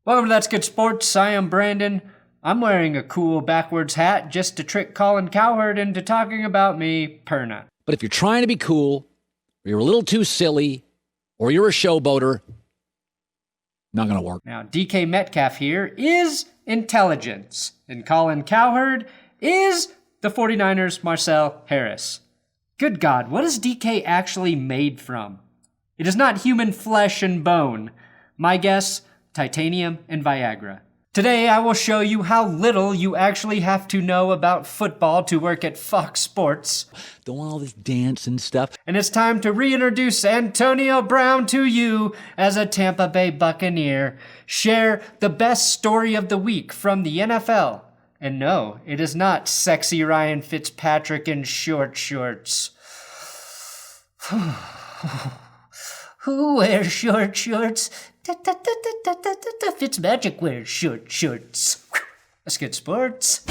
Welcome to That's Good Sports. I am Brandon. I'm wearing a cool backwards hat just to trick Colin Cowherd into talking about me, Perna. But if you're trying to be cool, or you're a little too silly, or you're a showboater, not going to work. Now, DK Metcalf here is intelligence, and Colin Cowherd is the 49ers' Marcel Harris. Good God, what is DK actually made from? It is not human flesh and bone. My guess, titanium and Viagra. Today, I will show you how little you actually have to know about football to work at Fox Sports. Don't want all this dance and stuff. And it's time to reintroduce Antonio Brown to you as a Tampa Bay Buccaneer. Share the best story of the week from the NFL. And no, it is not sexy Ryan Fitzpatrick in short shorts. Who wears short shorts? Fitzmagic wears short shorts. That's good sports.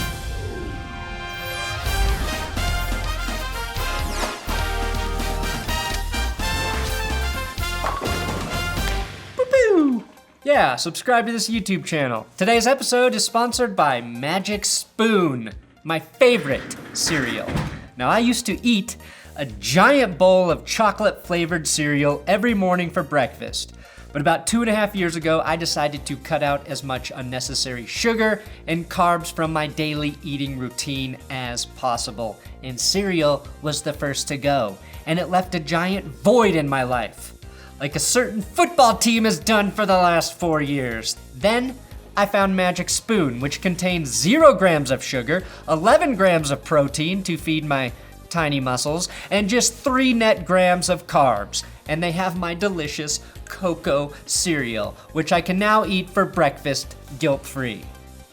Boo-boo! Yeah, subscribe to this YouTube channel. Today's episode is sponsored by Magic Spoon, my favorite cereal. Now, I used to eat a giant bowl of chocolate-flavored cereal every morning for breakfast. But about 2.5 years ago, I decided to cut out as much unnecessary sugar and carbs from my daily eating routine as possible. And cereal was the first to go. And it left a giant void in my life, like a certain football team has done for the last 4 years. Then, I found Magic Spoon, which contains 0 grams of sugar, 11 grams of protein to feed my tiny muscles, and just 3 net grams of carbs. And they have my delicious cocoa cereal, which I can now eat for breakfast guilt-free.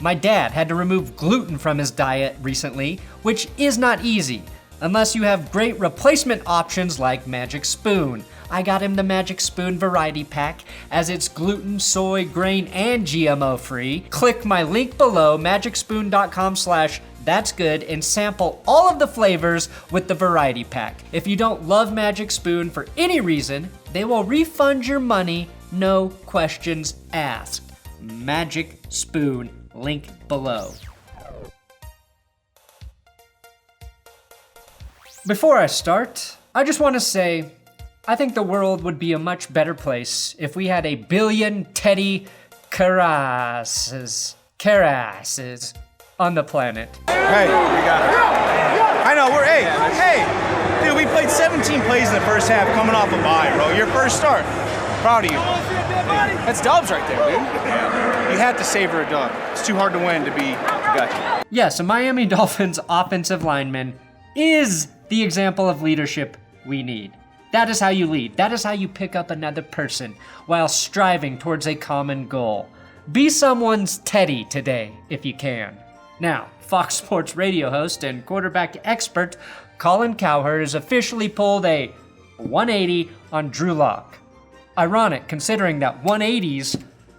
My dad had to remove gluten from his diet recently, which is not easy, unless you have great replacement options like Magic Spoon. I got him the Magic Spoon Variety Pack, as it's gluten, soy, grain, and GMO free. Click my link below, magicspoon.com/thatsgood, and sample all of the flavors with the Variety Pack. If you don't love Magic Spoon for any reason, they will refund your money, no questions asked. Magic Spoon, link below. Before I start, I just want to say, I think the world would be a much better place if we had 1 billion Teddy Karasses on the planet. Hey, we got it. I know, hey, dude, we played 17 plays in the first half coming off a bye, bro. Your first start. Proud of you. That's dubs right there, dude. You had to savor a dub. It's too hard to win to be a guy. Yes, a Miami Dolphins offensive lineman is the example of leadership we need. That is how you lead. That is how you pick up another person while striving towards a common goal. Be someone's Teddy today, if you can. Now, Fox Sports radio host and quarterback expert Colin Cowherd has officially pulled a 180 on Drew Lock. Ironic, considering that 180s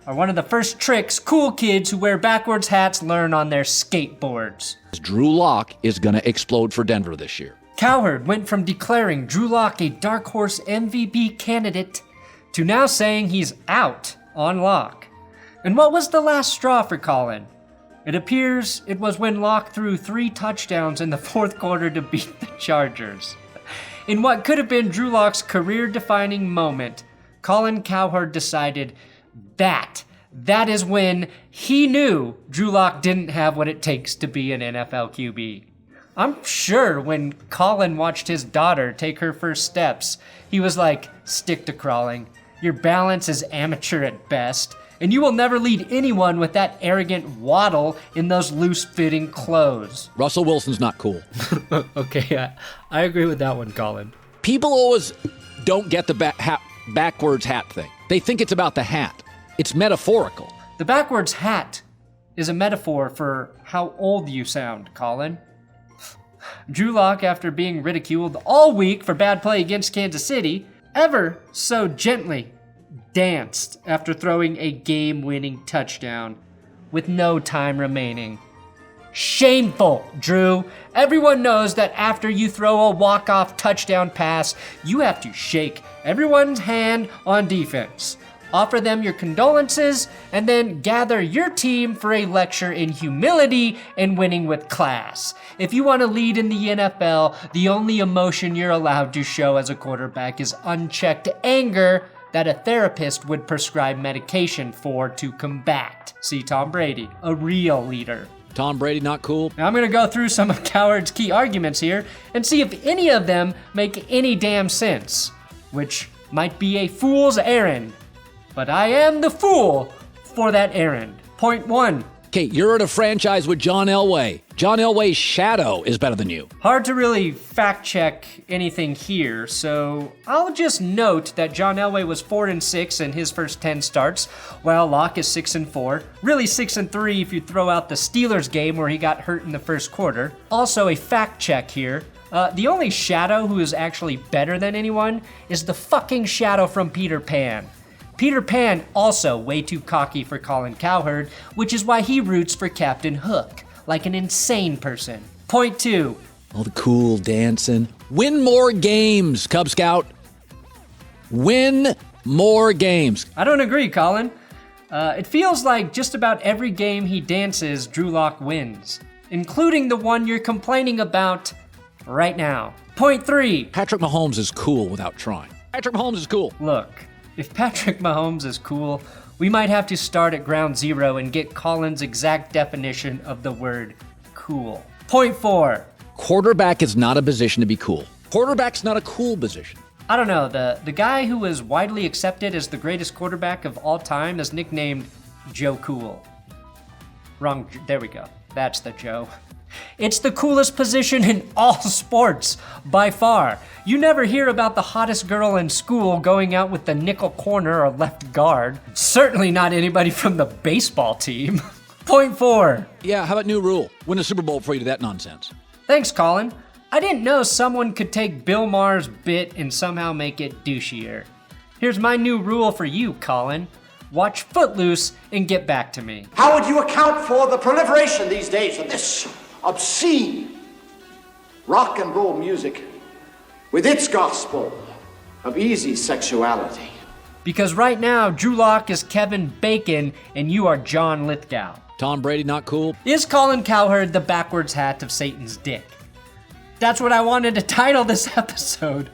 are one of the first tricks cool kids who wear backwards hats learn on their skateboards. Drew Lock is going to explode for Denver this year. Cowherd went from declaring Drew Lock a dark horse MVP candidate to now saying he's out on Lock. And what was the last straw for Colin? It appears it was when Lock threw 3 touchdowns in the 4th quarter to beat the Chargers. In what could have been Drew Lock's career-defining moment, Colin Cowherd decided that is when he knew Drew Lock didn't have what it takes to be an NFL QB. I'm sure when Colin watched his daughter take her first steps, he was like, stick to crawling. Your balance is amateur at best, and you will never lead anyone with that arrogant waddle in those loose-fitting clothes. Russell Wilson's not cool. Okay, I agree with that one, Colin. People always don't get the backwards hat thing. They think it's about the hat. It's metaphorical. The backwards hat is a metaphor for how old you sound, Colin. Drew Lock, after being ridiculed all week for bad play against Kansas City, ever so gently danced after throwing a game-winning touchdown with no time remaining. Shameful, Drew. Everyone knows that after you throw a walk-off touchdown pass, you have to shake everyone's hand on defense. offer them your condolences, and then gather your team for a lecture in humility and winning with class. If you want to lead in the NFL, the only emotion you're allowed to show as a quarterback is unchecked anger that a therapist would prescribe medication for to combat. See Tom Brady, a real leader. Tom Brady not cool? Now I'm going to go through some of Cowherd's key arguments here and see if any of them make any damn sense, which might be a fool's errand. But I am the fool for that errand. Point 1. Okay, you're at a franchise with John Elway. John Elway's shadow is better than you. Hard to really fact check anything here, so I'll just note that John Elway was 4-6 in his first 10 starts, while Lock is 6-4. Really 6-3 if you throw out the Steelers game where he got hurt in the first quarter. Also a fact check here. The only shadow who is actually better than anyone is the fucking shadow from Peter Pan. Peter Pan also way too cocky for Colin Cowherd, which is why he roots for Captain Hook, like an insane person. Point 2. All the cool dancing. Win more games, Cub Scout. Win more games. I don't agree, Colin. It feels like just about every game he dances, Drew Lock wins, including the one you're complaining about right now. Point 3. Patrick Mahomes is cool without trying. Patrick Mahomes is cool. Look, if Patrick Mahomes is cool, we might have to start at ground zero and get Colin's exact definition of the word cool. Point 4. Quarterback is not a position to be cool. Quarterback's not a cool position. I don't know, the guy who is widely accepted as the greatest quarterback of all time is nicknamed Joe Cool. Wrong, there we go. That's the Joe. It's the coolest position in all sports, by far. You never hear about the hottest girl in school going out with the nickel corner or left guard. Certainly not anybody from the baseball team. Point 4. Yeah, how about new rule? Win a Super Bowl before you do that nonsense. Thanks, Colin. I didn't know someone could take Bill Maher's bit and somehow make it douchier. Here's my new rule for you, Colin. Watch Footloose and get back to me. How would you account for the proliferation these days of this obscene rock and roll music with its gospel of easy sexuality? Because right now, Drew Lock is Kevin Bacon and you are John Lithgow. Tom Brady not cool? Is Colin Cowherd the backwards hat of Satan's dick? That's what I wanted to title this episode.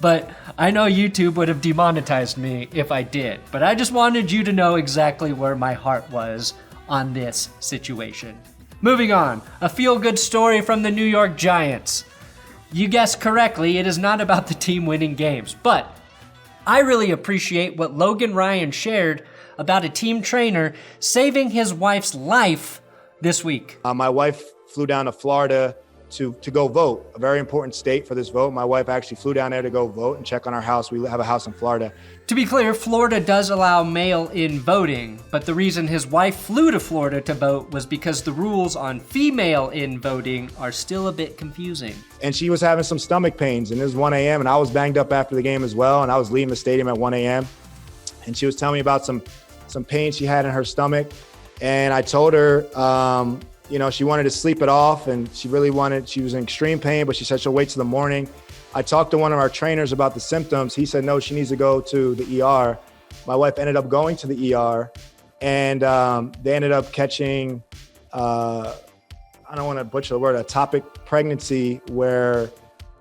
But I know YouTube would have demonetized me if I did. But I just wanted you to know exactly where my heart was on this situation. Moving on, a feel-good story from the New York Giants. You guessed correctly, it is not about the team winning games, but I really appreciate what Logan Ryan shared about a team trainer saving his wife's life this week. My wife flew down to Florida to go vote, a very important state for this vote. My wife actually flew down there to go vote and check on our house. We have a house in Florida. To be clear, Florida does allow mail-in voting, but the reason his wife flew to Florida to vote was because the rules on female-in voting are still a bit confusing. And she was having some stomach pains, and it was 1 a.m., and I was banged up after the game as well, and I was leaving the stadium at 1 a.m., and she was telling me about some pain she had in her stomach, and I told her, she wanted to sleep it off, and she was in extreme pain, but she said she'll wait till the morning. I talked to one of our trainers about the symptoms. He said, no, she needs to go to the ER. My wife ended up going to the ER, and they ended up catching, I don't want to butcher the word, ectopic pregnancy, where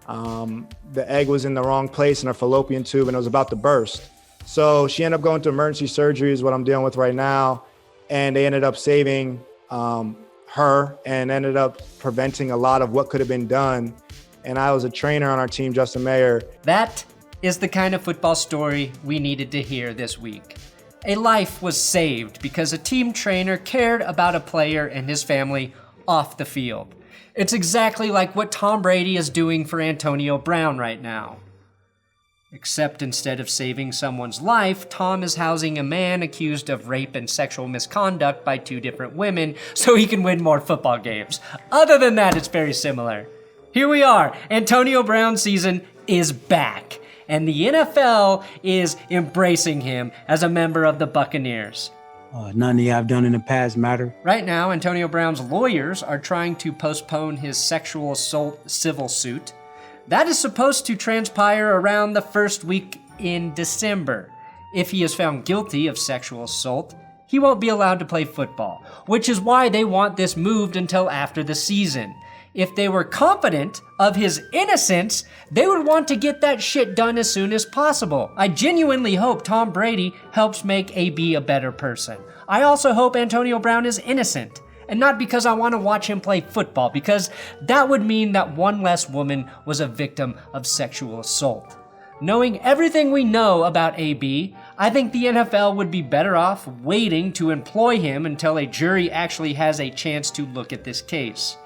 the egg was in the wrong place in her fallopian tube, and it was about to burst. So she ended up going to emergency surgery is what I'm dealing with right now. And they ended up saving her and ended up preventing a lot of what could have been done. And I was a trainer on our team, Justin Mayer. That is the kind of football story we needed to hear this week. A life was saved because a team trainer cared about a player and his family off the field. It's exactly like what Tom Brady is doing for Antonio Brown right now. Except instead of saving someone's life, Tom is housing a man accused of rape and sexual misconduct by 2 different women so he can win more football games. Other than that, it's very similar. Here we are. Antonio Brown's season is back, and the NFL is embracing him as a member of the Buccaneers. None of I've done in the past matter. Right now, Antonio Brown's lawyers are trying to postpone his sexual assault civil suit. That is supposed to transpire around the first week in December. If he is found guilty of sexual assault, he won't be allowed to play football, which is why they want this moved until after the season. If they were confident of his innocence, they would want to get that shit done as soon as possible. I genuinely hope Tom Brady helps make AB a better person. I also hope Antonio Brown is innocent, and not because I want to watch him play football, because that would mean that one less woman was a victim of sexual assault. Knowing everything we know about AB, I think the NFL would be better off waiting to employ him until a jury actually has a chance to look at this case.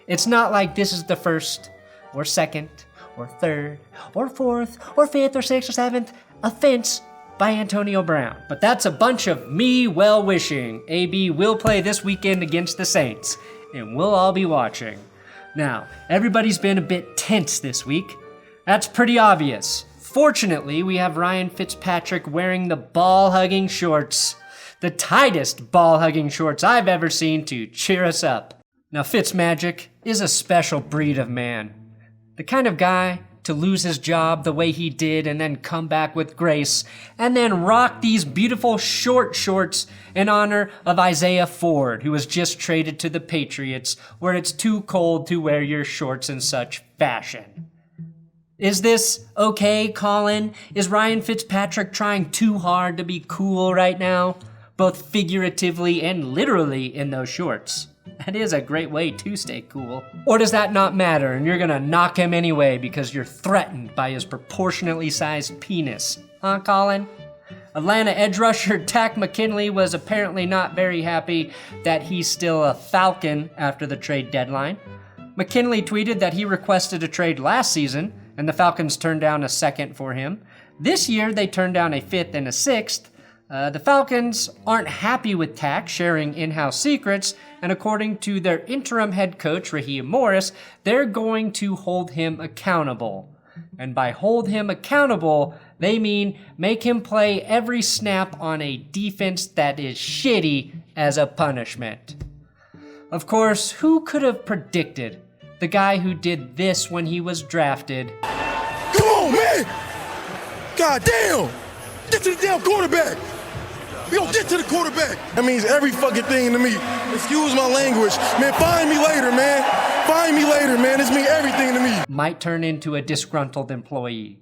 It's not like this is the first, or second, or third, or fourth, or fifth, or sixth, or seventh offense by Antonio Brown. But that's a bunch of me well-wishing. AB will play this weekend against the Saints, and we'll all be watching. Now, everybody's been a bit tense this week. That's pretty obvious. Fortunately, we have Ryan Fitzpatrick wearing the ball-hugging shorts. The tightest ball-hugging shorts I've ever seen to cheer us up. Now, Fitzmagic is a special breed of man. The kind of guy to lose his job the way he did and then come back with grace and then rock these beautiful short shorts in honor of Isaiah Ford, who was just traded to the Patriots, where it's too cold to wear your shorts in such fashion. Is this okay, Colin? Is Ryan Fitzpatrick trying too hard to be cool right now? Both figuratively and literally in those shorts. That is a great way to stay cool. Or does that not matter and you're gonna knock him anyway because you're threatened by his proportionately sized penis? Huh, Colin? Atlanta edge rusher Takk Mckinley was apparently not very happy that he's still a Falcon after the trade deadline. McKinley tweeted that he requested a trade last season, and the Falcons turned down a second for him. This year, they turned down a fifth and a sixth. The Falcons aren't happy with Takk sharing in-house secrets, and according to their interim head coach, Raheem Morris, they're going to hold him accountable. And by hold him accountable, they mean make him play every snap on a defense that is shitty as a punishment. Of course, who could have predicted the guy who did this when he was drafted? Come on, man! God damn! Get to the damn quarterback! Yo, get to the quarterback! That means every fucking thing to me. Excuse my language. Man, find me later, man. Find me later, man. This means everything to me. Might turn into a disgruntled employee.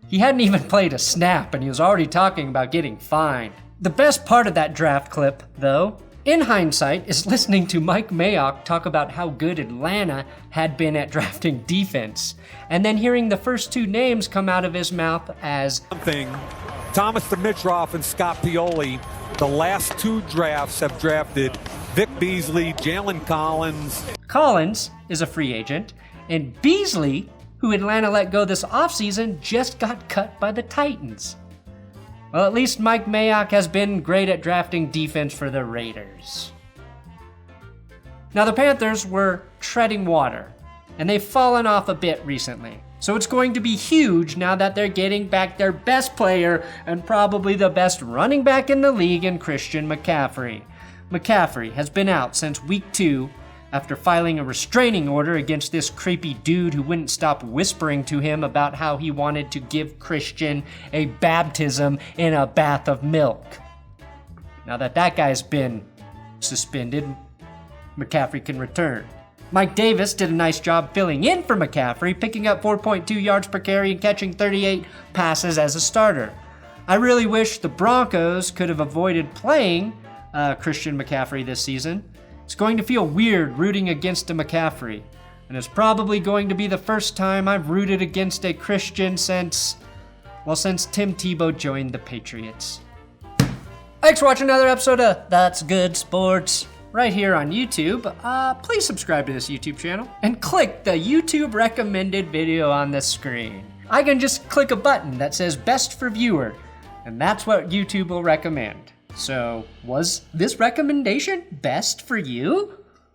He hadn't even played a snap and he was already talking about getting fined. The best part of that draft clip, though, in hindsight, is listening to Mike Mayock talk about how good Atlanta had been at drafting defense, and then hearing the first two names come out of his mouth as Thomas Dimitroff and Scott Pioli, the last two drafts have drafted Vic Beasley, Jalen Collins. Collins is a free agent, and Beasley, who Atlanta let go this offseason, just got cut by the Titans. Well, at least Mike Mayock has been great at drafting defense for the Raiders. Now, the Panthers were treading water, and they've fallen off a bit recently. So it's going to be huge now that they're getting back their best player and probably the best running back in the league in Christian McCaffrey. McCaffrey has been out since week 2 after filing a restraining order against this creepy dude who wouldn't stop whispering to him about how he wanted to give Christian a baptism in a bath of milk. Now that that guy's been suspended, McCaffrey can return. Mike Davis did a nice job filling in for McCaffrey, picking up 4.2 yards per carry and catching 38 passes as a starter. I really wish the Broncos could have avoided playing Christian McCaffrey this season. It's going to feel weird rooting against a McCaffrey, and it's probably going to be the first time I've rooted against a Christian since Tim Tebow joined the Patriots. Thanks for watching another episode of That's Good Sports right here on YouTube. Please subscribe to this YouTube channel and click the YouTube recommended video on the screen. I can just click a button that says Best for Viewer, and that's what YouTube will recommend. So, was this recommendation best for you?